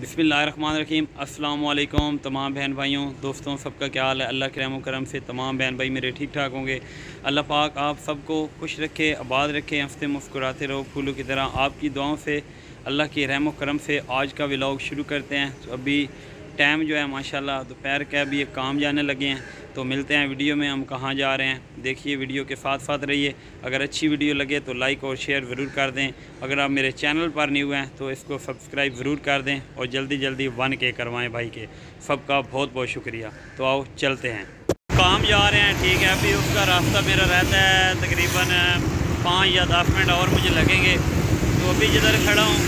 बिस्मिल्लाहिर्रहमानिर्रहीम। अस्सलाम वालेकुम तमाम बहन भाइयों दोस्तों, सबका क्या हाल है। अल्लाह के रहम करम से तमाम बहन भाई मेरे ठीक ठाक होंगे। अल्लाह पाक आप सबको खुश रखे, आबाद रखे, हंसते मुस्कुराते रहो फूलों की तरह। आपकी दुआओं से, अल्लाह के रहम करम से आज का व्लॉग शुरू करते हैं। तो अभी टाइम जो है माशाल्लाह दोपहर का, अभी एक काम जाने लगे हैं। तो मिलते हैं वीडियो में, हम कहाँ जा रहे हैं देखिए, वीडियो के साथ साथ रहिए। अगर अच्छी वीडियो लगे तो लाइक और शेयर ज़रूर कर दें। अगर आप मेरे चैनल पर नहीं हुए हैं तो इसको सब्सक्राइब ज़रूर कर दें और जल्दी जल्दी 1K करवाएं भाई के। सबका बहुत बहुत शुक्रिया। तो आओ चलते हैं, काम जा रहे हैं। ठीक है, अभी उसका रास्ता मेरा रहता है तकरीबन 5 या 10 मिनट और मुझे लगेंगे। तो अभी जिधर खड़ा हूँ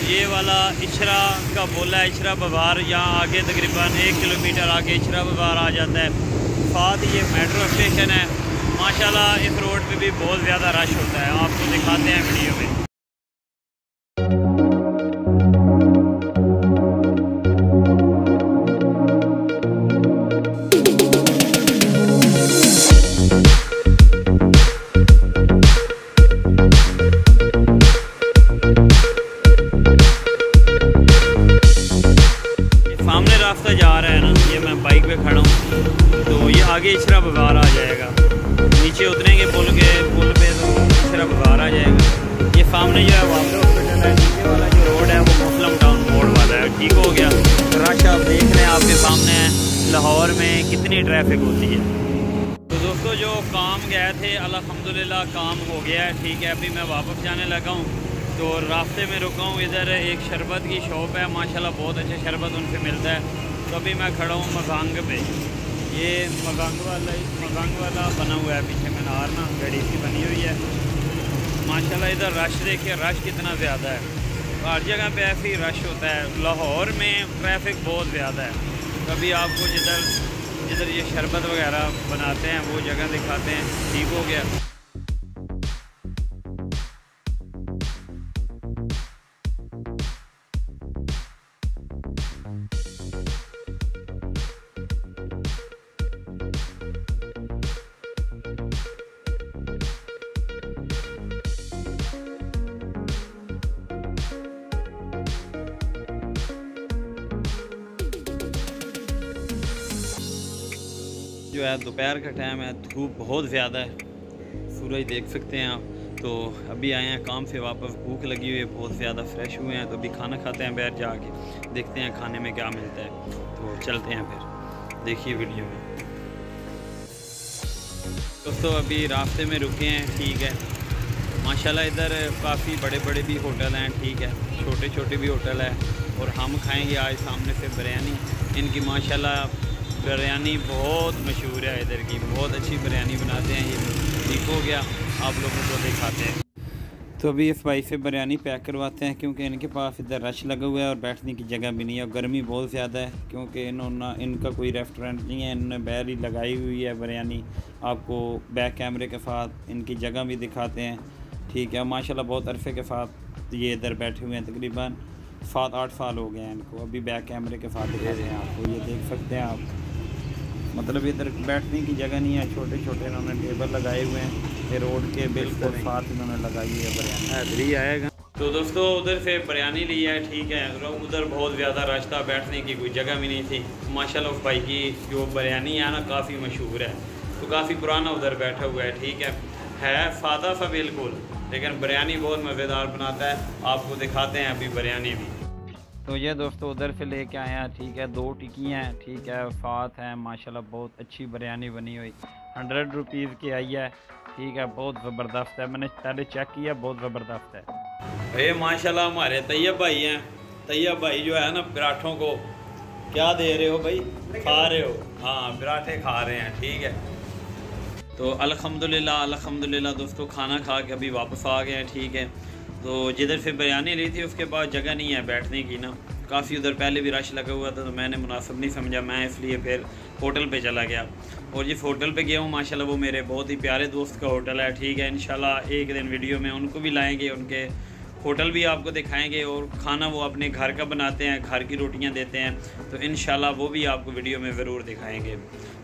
ये वाला इशरा का बोला है, इशरा बाज़ार। यहाँ आगे तकरीबन 1 किलोमीटर आगे इशरा बाज़ार आ जाता है। साथ ये मेट्रो स्टेशन है। माशाल्लाह इस रोड पे भी बहुत ज़्यादा रश होता है, आपको दिखाते हैं वीडियो में। सामने रास्ता जा रहा है ना, ये मैं बाइक पे खड़ा हूँ। तो ये आगे इशरा बाज़ार आ जाएगा, नीचे उतरेंगे पुल पे तो इशरा बाज़ार आ जाएगा। ये सामने जो है वापस हॉस्पिटल है, नीचे वाला जो रोड है वो मुस्लिम टाउन मोड़ वाला है। ठीक हो गया। रश आप देख रहे हैं, आपके सामने है लाहौर में कितनी ट्रैफिक होती है। तो दोस्तों जो काम गए थे अल्हम्दुलिल्लाह काम हो गया है। ठीक है, अभी मैं वापस जाने लगा हूँ। तो रास्ते में रुका हूँ, इधर एक शरबत की शॉप है, माशाल्लाह बहुत अच्छा शरबत उनसे मिलता है। तो अभी मैं खड़ा हूँ मजांग पे। ये मजांग वाला बना हुआ है पीछे मीनार ना, घड़ी सी बनी हुई है। माशाल्लाह इधर रश देखिए, रश कितना ज़्यादा है। हर जगह पे ऐसे ही रश होता है। लाहौर में ट्रैफिक बहुत ज़्यादा है। कभी आपको जिधर ये शरबत वगैरह बनाते हैं वो जगह दिखाते हैं। ठीक हो गया। जो है दोपहर का टाइम है, धूप बहुत ज़्यादा है, सूरज देख सकते हैं आप। तो अभी आए हैं काम से वापस, भूख लगी हुई है बहुत ज़्यादा, फ्रेश हुए हैं। तो अभी खाना खाते हैं, बाहर जाके देखते हैं खाने में क्या मिलता है। तो चलते हैं फिर, देखिए वीडियो में। दोस्तों अभी रास्ते में रुके हैं। ठीक है, माशाल्लाह इधर काफ़ी बड़े बड़े भी होटल हैं। ठीक है, छोटे छोटे भी होटल है। और हम खाएँगे आज सामने से बिरयानी। इनकी माशाल्लाह बिरयानी बहुत मशहूर है, इधर की बहुत अच्छी बिरयानी बनाते हैं ये। ठीक हो गया, आप लोगों को दिखाते हैं। तो अभी इस भाई से बिरयानी पैक करवाते हैं, क्योंकि इनके पास इधर रश लगा हुआ है और बैठने की जगह भी नहीं है। गर्मी बहुत ज़्यादा है, क्योंकि इनका कोई रेस्टोरेंट नहीं है, इन्होंने बाहर ही लगाई हुई है बिरयानी। आपको बैक कैमरे के साथ इनकी जगह भी दिखाते हैं। ठीक है, माशाल्लाह बहुत अरसे के साथ ये इधर बैठे हुए हैं, तकरीबन 7-8 साल हो गए हैं इनको। अभी बैक कैमरे के साथ दिखा रहे हैं आपको, ये देख सकते हैं आप। मतलब इधर बैठने की जगह नहीं है, छोटे छोटे इन्होंने टेबल लगाए हुए हैं। ये रोड के बिल्कुल साथ इन्होंने लगाई है बिरयानी। इधर ही आएगा। तो दोस्तों उधर से बिरयानी ली है। ठीक है, उधर बहुत ज़्यादा रश था, बैठने की कोई जगह भी नहीं थी। माशाल्लाह उस भाई की जो बिरयानी है ना काफ़ी मशहूर है। तो काफ़ी पुराना उधर बैठा हुआ है। ठीक है सादा सा बिल्कुल, लेकिन बिरयानी बहुत मज़ेदार बनाता है। आपको दिखाते हैं अभी बिरयानी भी। तो ये दोस्तों उधर से लेके आए हैं। ठीक है, 2 टिक्कियाँ हैं। ठीक है, साथ हैं माशाल्लाह बहुत अच्छी बिरयानी बनी हुई, 100 रुपीज़ की आई है। ठीक है, बहुत ज़बरदस्त है, मैंने पहले चेक किया, बहुत ज़बरदस्त है। ये माशाल्लाह हमारे तैयब भाई हैं। तैयब भाई जो है ना पराठों को क्या दे रहे हो भाई, खा रहे हो? हाँ, पराठे खा रहे हैं। ठीक है, तो अल्हम्दुलिल्लाह दोस्तों खाना खा के अभी वापस आ गए हैं। ठीक है, तो जिधर से बिरयानी ली थी उसके बाद जगह नहीं है बैठने की ना, काफ़ी उधर पहले भी रश लगा हुआ था। तो मैंने मुनासिब नहीं समझा, मैं इसलिए फिर होटल पे चला गया। और जिस होटल पे गया हूँ माशाल्लाह वो मेरे बहुत ही प्यारे दोस्त का होटल है। ठीक है, इंशाल्लाह एक दिन वीडियो में उनको भी लाएंगे, उनके होटल भी आपको दिखाएंगे। और खाना वो अपने घर का बनाते हैं, घर की रोटियां देते हैं। तो इंशाल्लाह वो भी आपको वीडियो में ज़रूर दिखाएंगे।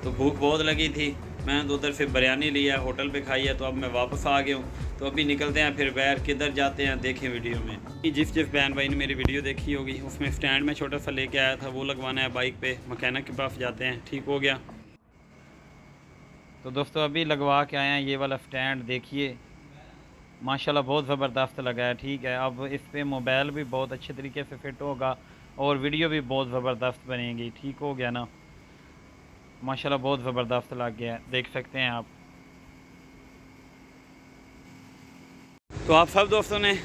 तो भूख बहुत लगी थी, मैंने तो उधर से बिरयानी लिया, होटल पे खाई है, तो अब मैं वापस आ गया हूँ। तो अभी निकलते हैं फिर बाहर, किधर जाते हैं देखें वीडियो में। जिस बहन भाई ने मेरी वीडियो देखी होगी, उसमें स्टैंड में छोटा सा लेके आया था, वो लगवाना है बाइक पे। मकैनिक के पास जाते हैं, ठीक हो गया। तो दोस्तों अभी लगवा के आए हैं ये वाला स्टैंड, देखिए माशाल्लाह बहुत ज़बरदस्त लगा है, ठीक है। अब इस पर मोबाइल भी बहुत अच्छे तरीके से फिट होगा और वीडियो भी बहुत ज़बरदस्त बनेगी, ठीक हो गया ना। माशाल्लाह बहुत ज़बरदस्त लग गया है, देख सकते हैं आप। तो आप सब दोस्तों ने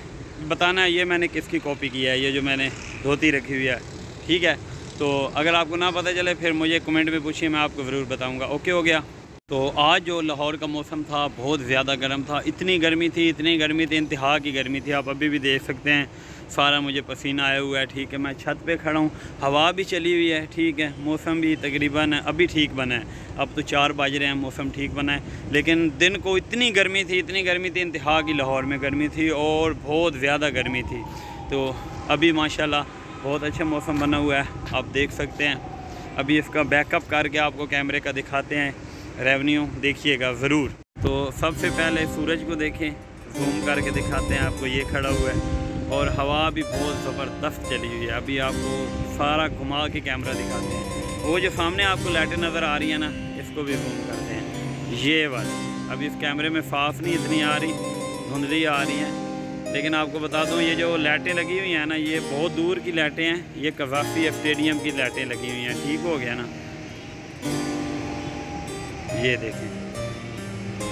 बताना है ये मैंने किसकी कॉपी किया है, ये जो मैंने धोती रखी हुई है, ठीक है। तो अगर आपको ना पता चले फिर मुझे कमेंट में पूछिए, मैं आपको ज़रूर बताऊंगा। ओके हो गया। तो आज जो लाहौर का मौसम था बहुत ज़्यादा गर्म था, इतनी गर्मी थी इंतहा की गर्मी थी। आप अभी भी देख सकते हैं सारा मुझे पसीना आया हुआ है, ठीक है। मैं छत पे खड़ा हूँ, हवा भी चली हुई है, ठीक है। मौसम भी तकरीबन अभी ठीक बना है, अब तो 4 बज रहे हैं, मौसम ठीक बना है। लेकिन दिन को इतनी गर्मी थी इंतहा की लाहौर में गर्मी थी और बहुत ज़्यादा गर्मी थी। तो अभी माशाल्लाह बहुत अच्छा मौसम बना हुआ है, आप देख सकते हैं। अभी इसका बैकअप करके आपको कैमरे का दिखाते हैं, रेवेन्यू देखिएगा ज़रूर। तो सबसे पहले सूरज को देखें, जूम करके दिखाते हैं आपको, ये खड़ा हुआ है और हवा भी बहुत ज़बरदस्त चली हुई है। अभी आपको सारा घुमा के कैमरा दिखाते हैं। वो जो सामने आपको लाइटें नज़र आ रही है ना, इसको भी जूम करते हैं, ये वाली। अभी इस कैमरे में साफ नहीं इतनी आ रही, धुंधली आ रही हैं। लेकिन आपको बता दूं ये जो लाइटें लगी हुई हैं ना, ये बहुत दूर की लाइटें हैं, ये कज़ाफ़ी स्टेडियम की लाइटें लगी हुई हैं, ठीक हो गया ना। ये देखें,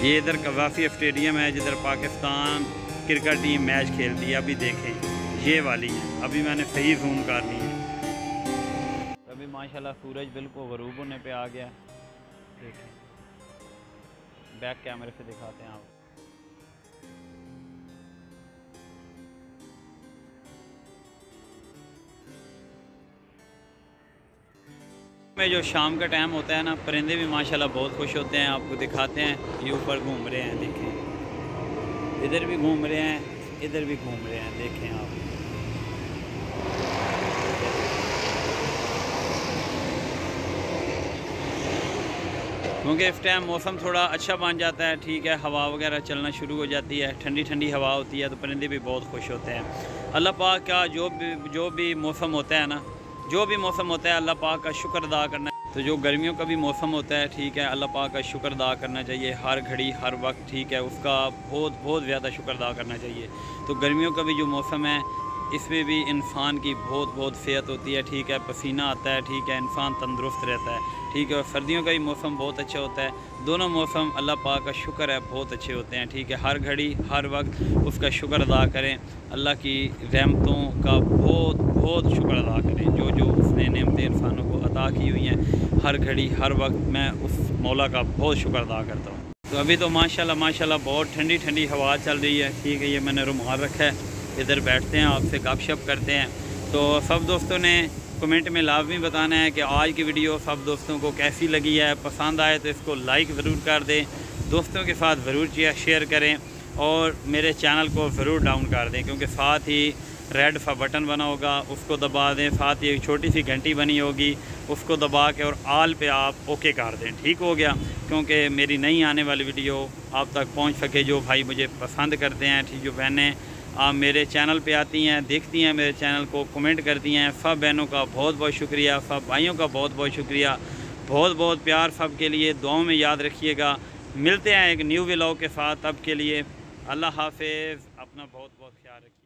ये इधर कज़ाफ़ी स्टेडियम है जिधर पाकिस्तान क्रिकेट टीम मैच खेलती है। अभी देखें ये वाली है, अभी मैंने सही जूम कर ली है। अभी माशाल्लाह सूरज बिल्कुल ग़रूब होने पे आ गया, देखें। बैक कैमरे से दिखाते हैं आप। में जो शाम का टाइम होता है ना, परिंदे भी माशाल्लाह बहुत खुश होते हैं। आपको दिखाते हैं, ये ऊपर घूम रहे हैं, देखें। इधर भी घूम रहे हैं, इधर भी घूम रहे हैं, देखें आप। क्योंकि इस टाइम मौसम थोड़ा अच्छा बन जाता है, ठीक है। हवा वगैरह चलना शुरू हो जाती है, ठंडी ठंडी हवा होती है, तो परिंदे भी बहुत खुश होते हैं। अल्लाह पाक का जो भी मौसम होता है ना, जो भी मौसम होता है, अल्लाह पाक का शुक्र अदा करना। तो जो गर्मियों का भी मौसम होता है, ठीक है, अल्लाह पाक का शुक्र अदा करना चाहिए हर घड़ी हर वक्त, ठीक है। उसका बहुत ज़्यादा शुक्र अदा करना चाहिए। तो गर्मियों का भी जो मौसम है, इसमें भी इंसान की बहुत सेहत होती है, ठीक है। पसीना आता है, ठीक है, इंसान तंदुरुस्त रहता है, ठीक है। और सर्दियों का भी मौसम बहुत अच्छा होता है। दोनों मौसम अल्लाह पाक का शुक्र है बहुत अच्छे होते हैं, ठीक है। हर घड़ी हर वक्त उसका शुक्र अदा करें, अल्लाह की रहमतों का बहुत शुक्र अदा करें। जो उसने नेमतें इंसानों को अता की हुई हैं, हर घड़ी हर वक्त मैं उस मौला का बहुत शुक्र अदा करता हूँ। तो अभी तो माशाल्लाह बहुत ठंडी ठंडी हवा चल रही है, ठीक है। ये मैंने रुमाल रखा है, इधर बैठते हैं, आपसे गपशप करते हैं। तो सब दोस्तों ने कमेंट में लाजमी बताना है कि आज की वीडियो सब दोस्तों को कैसी लगी है। पसंद आए तो इसको लाइक ज़रूर कर दें, दोस्तों के साथ ज़रूर शेयर करें और मेरे चैनल को ज़रूर डाउन कर दें, क्योंकि साथ ही रेड सा बटन बना होगा, उसको दबा दें। साथ ही एक छोटी सी घंटी बनी होगी, उसको दबा के और आल पे आप ओके कर दें, ठीक हो गया। क्योंकि मेरी नई आने वाली वीडियो आप तक पहुंच सके। जो भाई मुझे पसंद करते हैं, ठीक, जो बहनें आप मेरे चैनल पे आती हैं, देखती हैं मेरे चैनल को, कमेंट करती हैं, सब बहनों का बहुत शुक्रिया, सब भाइयों का बहुत शुक्रिया। बहुत प्यार सब के लिए, दुआओं में याद रखिएगा। मिलते हैं एक न्यू व्लॉग के साथ, तब के लिए अल्लाह हाफिज़, अपना बहुत ख्याल रखिए।